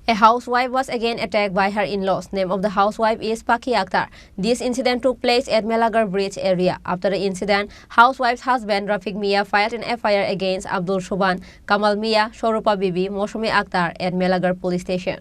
A housewife was again attacked by her in-laws. Name of the housewife is Pakhi Akhtar. This incident took place at Melagar Bridge area. After the incident, housewife's husband Rafiq Mia filed an FIR against Abdul Shoban, Kamal Mia, Shorupa Bibi, Moshumi Akhtar at Melagar police station.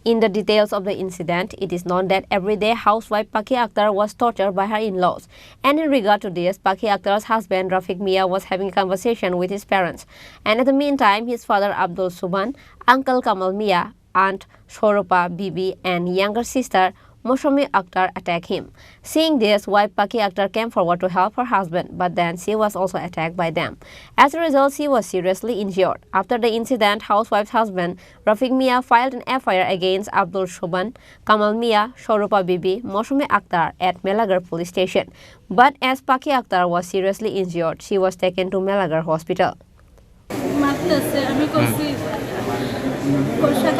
In the details of the incident, it is known that everyday housewife Pakhi Akhtar was tortured by her in-laws. And in regard to this, Pakhi Akhtar's husband Rafiq Mia was having a conversation with his parents. And at the meantime, his father Abdul Suban, uncle Kamal Mia, aunt Shorupa Bibi, and younger sister Moshumi Akhtar attacked him. Seeing this, wife Pakhi Akhtar came forward to help her husband, but then she was also attacked by them. As a result, she was seriously injured. After the incident, housewife's husband Rafiq Mia filed an FIR against Abdul Shoban, Kamal Mia, Shorupa Bibi, Moshumi Akhtar at Melagar police station. But as Pakhi Akhtar was seriously injured, she was taken to Melagar hospital.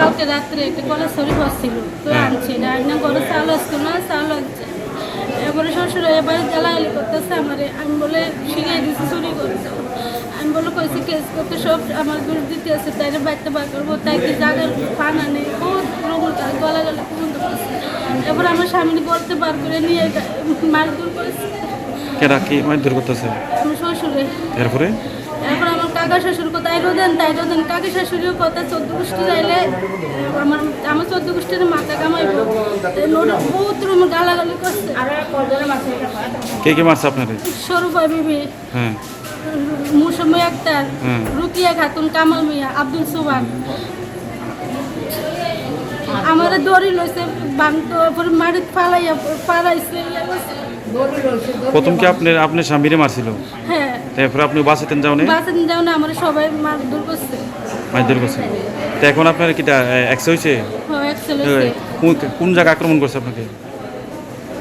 কালকে রাত্রে একটা কলা sorry হচ্ছিল তো আনছি না ঘরে চাল আসতো না চাল আনছে এবারে শ্বশুর এবারে জ্বালাগালি করতেছে আমারে আমি বলে শিখিয়ে দিচ্ছি চুরি করতে আমি বলে কইছি কেস করতে সব আমার বিরুদ্ধে দিতে আছে তাই বাড়িতে বার করবো তাই কি জায়গার ফানা নেই বহুত রকম তার গলাগালি পর্যন্ত করছে এবার আমার স্বামী বলতে বার করে নিয়ে মারধর করেছে কেরা কি মারধর করতেছে আমার শ্বশুরে এরপরে এখন আমার কাকা শ্বশুর কোথায় রোদেন তাই রোদেন কাকি শাশুড়িও কথা 14 গোষ্ঠী যাইলে আমার 14 গোষ্ঠীর মাথা কামাইব বহুত রকম গালাগালি করছে কে কে মারছে আপনারে শরুফা বিবি হ্যাঁ মুসম্মি আক্তার রুকিয়া খাতুন কামাল মিয়া আব্দুল সুবান আমার দড়ি লইছে বাংতো মারি ফালাইয়া পারাইছে প্রথম কি আপনার স্বামীরে মারছিল হ্যাঁ তারপর আপনি বাঁচাতেন যাও না আমার সবাই মারধর করছে তো এখন আপনার কি এক্স হয়েছে কোন জায়গা আক্রমণ করছে আপনাকে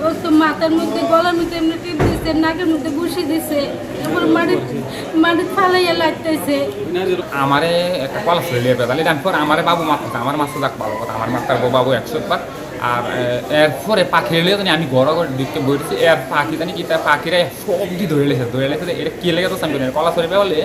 ও তো মাথার মধ্যে গলার মধ্যে এমনি টিপ দিচ্ছে নাকের মধ্যে ঘুষি দিচ্ছে তারপর মাটি ফালাইয়া লাগতেছে আমারে একটা কলা ফেলে পেদালি তারপর আমারে বাবু মারতেছে আমার মাছ যাক ভালো কথা আমার মাথার বাবু 100 বার আর এরপরে পাখি এলে জানি আমি ঘর ঘর দিকে বইছি এর পাখি জানি কি তার পাখিরা সবজি ধরে লেছে এটা কে লেগে তো আমি কলা সরে হলে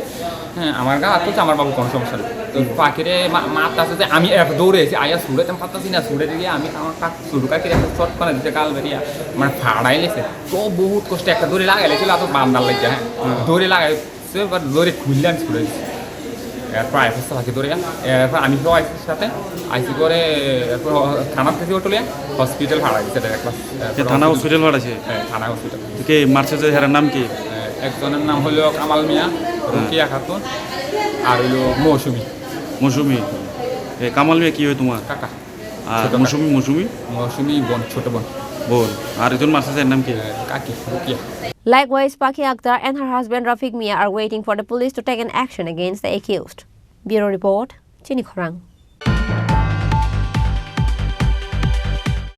হ্যাঁ আমার গা হাত আমার বাবু কোনো সমস্যা নেই তো পাখিরে মারতে আসতে আমি দৌড়েছি আয়া ছুড়ে তেমন পারতাছি না ছুড়ে দিয়ে আমি আমার শুরু কাকিরে একটা চট করে দিতে কাল বেরিয়া মানে ফাড়াই লেছে তো বহুত কষ্ট একটা দড়ি লাগাই লেছিল এত বান্দার লাগছে হ্যাঁ দড়ি লাগাইছে এবার দড়ি খুললে আমি ছুড়ে দিচ্ছি এরপর আইসা থাকি ধরে এরপর আমি তো আইসির সাথে আইসি করে এরপর থানার থেকে ওটলিয়া হসপিটাল ভাড়া দিচ্ছে থানা হসপিটাল ভাড়াছে হ্যাঁ থানা হসপিটাল কে মারছে যে হেরার নাম কি একজনের নাম হলো কামাল মিয়া রুকিয়া খাতুন আর হইল মৌসুমি কামাল মিয়া কি হয় তোমার কাকা আর মৌসুমি বোন ছোট বোন আর একজন মারছে এর নাম কি কাকি রুকিয়া Likewise, Pakhi Akhtar and her husband Rafiq Mia are waiting for the police to take an action against the accused. Bureau Report, Chini Khorang.